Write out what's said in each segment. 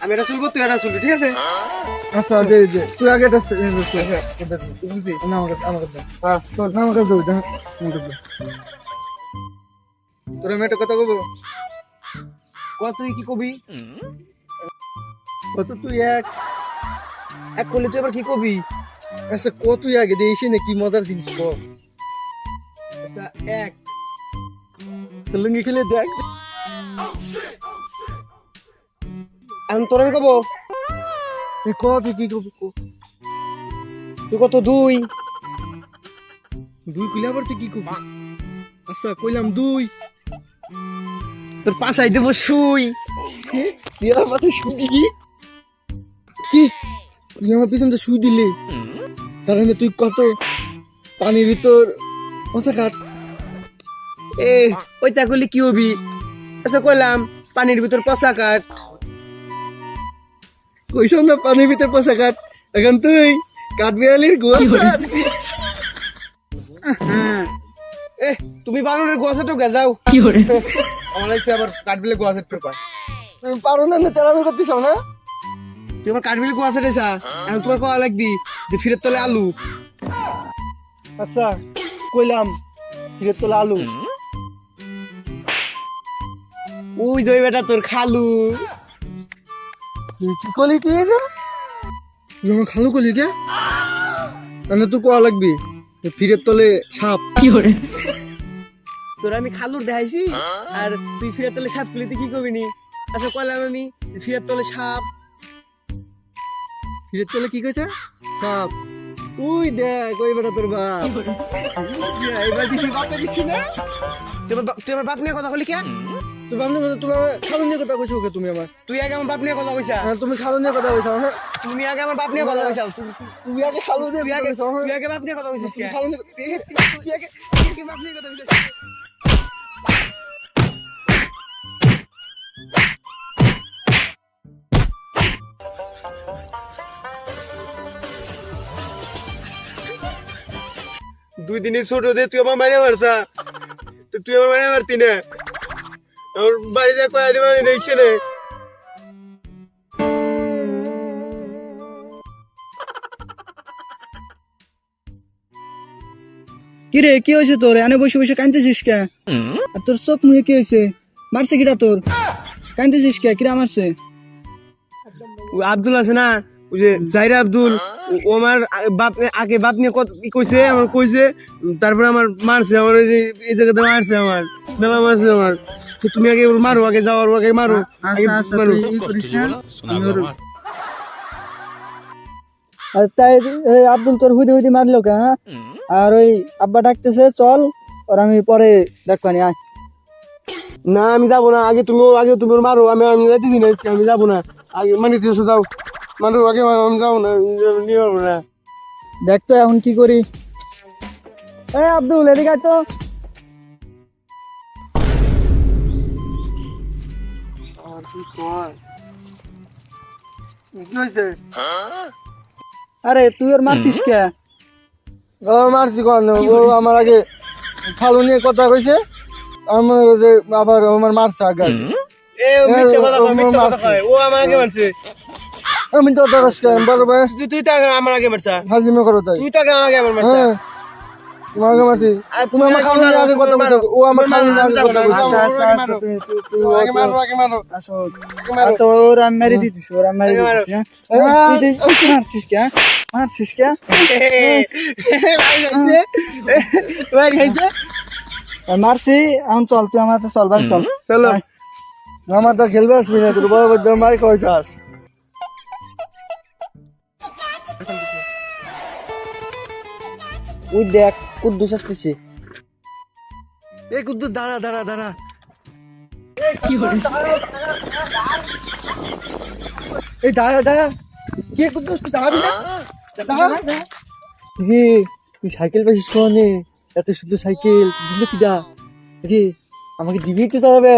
আমি এটা শুনবো, তুই এটা শুনবি, ঠিক আছে? আচ্ছা দে দে, তুই আগে এটা বুঝলি না, আমাকে দে। হ্যাঁ চল, না আমাকে দে, আমাকে দে। তোর আমি একটা কথা কব, তুই কি কবি? কত তুই এক এক করলে তুই আবার কি কবি? আচ্ছা কত তুই আগে দিয়ে এসে না, কি মজার জিনিস কর। আচ্ছা, এক লুঙ্গি খেলে দেখ। এখন তোর আমি কব, এ ক তুই কি কবি ক। তুই কত? দুই। দুই কইলে আবার তুই কি কবি? আচ্ছা কইলাম দুই। তোর পাশাই দেবো শুই। তুই আমার মাথায় শুই দিলি কি? তুই আমার পিছনে শুই দিলি, তার মানে তুই কত পানির ভিতর পচা কাঠ। এ ওইটা করলে কি হবি? আচ্ছা কইলাম পানির ভিতর পচা কাঠ। কইস না পানির ভিতর পচা কাঠ, এখন তুই কাঠবিড়ালির গোয়াছা। হ্যাঁ, এ তুমি বানরের গোয়াছাটা যাও। আমার লাগছে আবার কাঠবিলে গোয়াছের পেপার। তুমি পারো না, তেরামি করতেছ না। তুই আমার কাঠবিলে গোয়াছাটা চা, এখন তোমার কয়া লাগবি যে ফিরের তলে আলু। আচ্ছা কইলাম ফিরের তোলা আলু। ওই যে বেটা তোর খালু। তুই কি কলি? তুই তুই আমার খালু কলি কে? মানে তুই কোয়া লাগবি ফিরের তলে সাপ। তোর আমি খালুর দেখাইছি, আর তুই ফিরের তলে সাপ খুলিতে কি কবি নি? আচ্ছা কইলাম আমি ফিরের তলে সাপ। ফিরের তলে কি কইছে? সাপ। তুই দেখ ওই বেটা তোর বাপ। এবার দিছি বাপে দিছি না। তুই আমার বাপ নিয়ে কথা বলি কে? তুই বাপ নিয়ে তুমি আমার খালু নিয়ে কথা কইছো ওকে? তুমি আমার তুই আগে আমার বাপ নিয়ে কথা কইছা। তুমি খালু নিয়ে কথা কইছো। হ্যাঁ তুমি আগে আমার বাপ নিয়ে কথা কইছা। তুই আগে খালু দিয়ে তুই আগে কইছো। তুই আগে বাপ নিয়ে কথা কইছিস কে? খালু তুই আগে বাপ নিয়ে কথা কইছিস। দুই দিনই ছোট দে তুই আমার মারে মারছা, তো তুই আমার মারে মারতি না। আমার বাড়ি যা কয়া দিবা আমি দেখছি না। কি রে, কি হয়েছে তোর? এনে বসে বসে কাঁদতেছিস কে? আর তোর চোখ মুখে কি হয়েছে? মারছে কিরা তোর? কাঁদতেছিস কে? কিরা মারছে? ওই আব্দুল আছে না, ওই যে জাইরা আব্দুল, ও আমার বাপ আগে বাপ নিয়ে কত ই কইছে, আমার কইছে, তারপরে আমার মারছে, আমার ওই যে এই জায়গাতে মারছে, আমার মেলা মারছে আমার। তো তুমি আগে ওর মারো, আগে যাও, আগে মারো, আগে মারো। আর তাই আব্দুল তোর হুইদে হুইদে মারলো কে? হ্যাঁ, আর ওই আব্বা ডাকতেছে, চল আর আমি পরে দেখবানি। আয়। না আমি যাবো না, আগে তুমি ওর মারো, আমি যাইতেছি না, আমি যাবো না, আগে মানে তুই যাও, মারো আগে মারো, আমি যাবো না, নিয়ে পারবো না। দেখ তো এখন কি করি। আব্দুল এদিকে আয় তো। আরে তুই ওর মারছিস কে? মারছি কেন? ও আমার আগে খালু নিয়ে কথা কইছে, আমার যে আবার আমার মারছে আগে। এ মিথ্যা কথা কয়, মিথ্যা কথা কয়, ও আমার আগে মারছে। আমি তো বলবে তুই তো আগে আমার আগে মারছা, হাজিমে করো তাই। তুই তো আগে আমার আগে আমার মারছা। হ্যাঁ তোমার আগে মারছি। তুমি আমার খালু নিয়ে আগে কথা বলছো, ও আমার খালু নিয়ে আগে কথা বলছো। আগে মারো, আগে মারো। আচ্ছা ওর আমি মেরে দিতেছি, ওর আমি মেরে দিতেছি। তুই মারছিস কে? মারছিস কে? মারছি। এখন চল, তুই আমার তো চল, বাড়ি চল। চলো। আমার তো খেলবে আসবি না, তোর বড় বড় মারি কইছাস। ওই দেখ কুদ্দুস আসতেছে। এই কুদ্দুস দাঁড়া দাঁড়া দাঁড়া। এই দাঁড়া দাঁড়া। কি কুদ্দুস, তুই দাঁড়াবি না? দাঁড়া। রে তুই সাইকেল পাইছিস কোনে? এত শুধু সাইকেল দিল কিডা রে? আমাকে দিবি একটু চালাবে?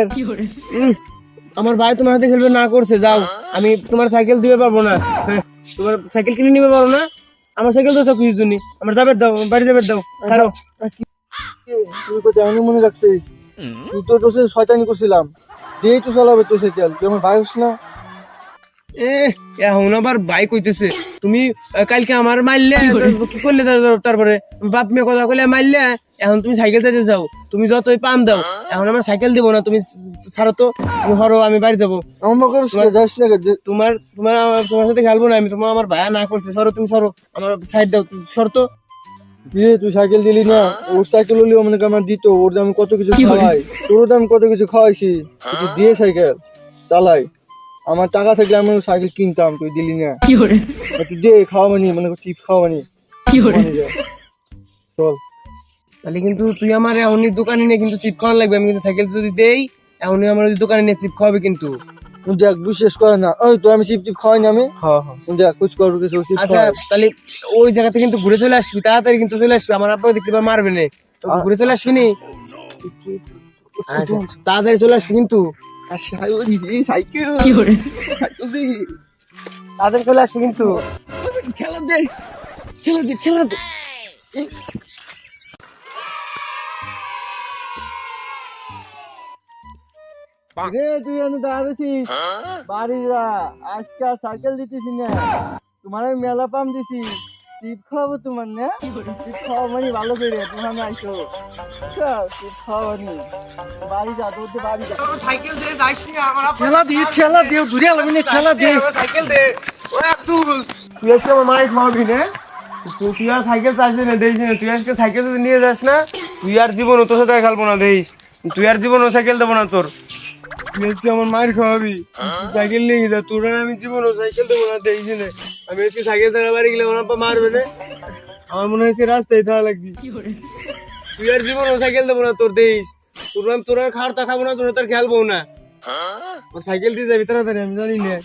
আমার ভাই তোমার হাতে খেলবে না করছে, যাও, আমি তোমার সাইকেল দিতে পারবো না। হ্যাঁ, তোমার সাইকেল কিনে নিতে পারো না, আমার সাইকেল তো কিছু জন্য, আমার যাবে দাও, বাড়ি যাবে দাও, ছাড়ো। তুই কোথায় আমি মনে রাখছিস? তুই তো তোর সাথে শয়তানি করছিলাম, যেই তুই চালাবে তোর সাইকেল, তুই আমার ভাই হোস না। এ এখন আবার বাইক হইতেছে তুমি কালকে আমার মারলে কি করলে তারপরে বাপ মেয়ে কথা কইলে মারলে এখন তুমি সাইকেল চাইতে যাও তুমি যতই পাম দাও এখন আমার সাইকেল দিব না তুমি ছাড়ো তো তুমি হরো আমি বাড়ি যাবো আমাকে যাস না তোমার তোমার তোমার সাথে খেলবো না আমি তোমার আমার ভাইয়া না করছে সরো তুমি সরো আমার সাইড দাও সর তো কিরে তুই সাইকেল দিলি না ওর সাইকেল হলেও মনে কর আমার দিত ওর দাম কত কিছু খাওয়াই তোর দাম কত কিছু খাওয়াইছি তুই দিয়ে সাইকেল চালাই আমার টাকা থাকলে আমি সাইকেল কিনতাম তুই দিলি না তুই দে খাওয়াবানি মনে কর চিপ খাওয়াবানি চল তাহলে কিন্তু তুই আমার এখনই দোকানে নিয়ে কিন্তু চিপ খাওয়ান লাগবে আমি কিন্তু সাইকেল যদি দেই এখনই আমার ওই দোকানে নিয়ে চিপ খাওয়াবে কিন্তু দেখ বিশ্বাস করে না ওই তো আমি চিপ টিপ খাওয়াই না আমি হ্যাঁ হ্যাঁ দেখ কুচ কর কিছু চিপ আচ্ছা তাহলে ওই জায়গাতে কিন্তু ঘুরে চলে আসবি তাড়াতাড়ি কিন্তু চলে আসবি আমার আপা দেখতে মারবে না ঘুরে চলে আসবি নি আচ্ছা তাড়াতাড়ি চলে আসবি কিন্তু সাইকেল তাড়াতাড়ি চলে আসবি কিন্তু খেলা দে খেলা দে খেলা দে রে তুই এনে দাঁড়াছিস বাড়ি যা আজকে সাইকেল দিতেছি না তোমার আমি মেলা পাম দিছি টিপ খাওয়াবো তোমার না টিপ খাওয়া মানে ভালো করে তোমার আইসো টিপ খাওয়ানি বাড়ি যা তোর বাড়ি যা সাইকেল দে যাইস নি আমার আপা ঠেলা দিয়ে ঘুরে আলবি না ঠেলা দে সাইকেল দে ও আব্দুল তুই আজকে আমার মাইক খাওয়াবি না তুই আর সাইকেল চাইছিস না দেইস না তুই আজকে সাইকেল যদি নিয়ে যাস না তুই আর জীবন তোর সাথে খেলবো না দেইস তুই আর জীবন সাইকেল দেবো না তোর তুই আজকে আমার মায়ের খাওয়াবি সাইকেল নিয়ে যা তোর আর আমি জীবন সাইকেল দেবো না দেইস না আমি আজকে সাইকেল চালা বাড়ি গেলে আমার আপা মারবে না আমার মনে হচ্ছে রাস্তায় থাকা লাগবি তুই আর জীবন সাইকেল দেবো না তোর দেইস তোর আর খাওয়ার তা খাবো না তোর সাথে আর খেলবো না সাইকেল দিয়ে যাবি তাড়াতাড়ি আমি জানি না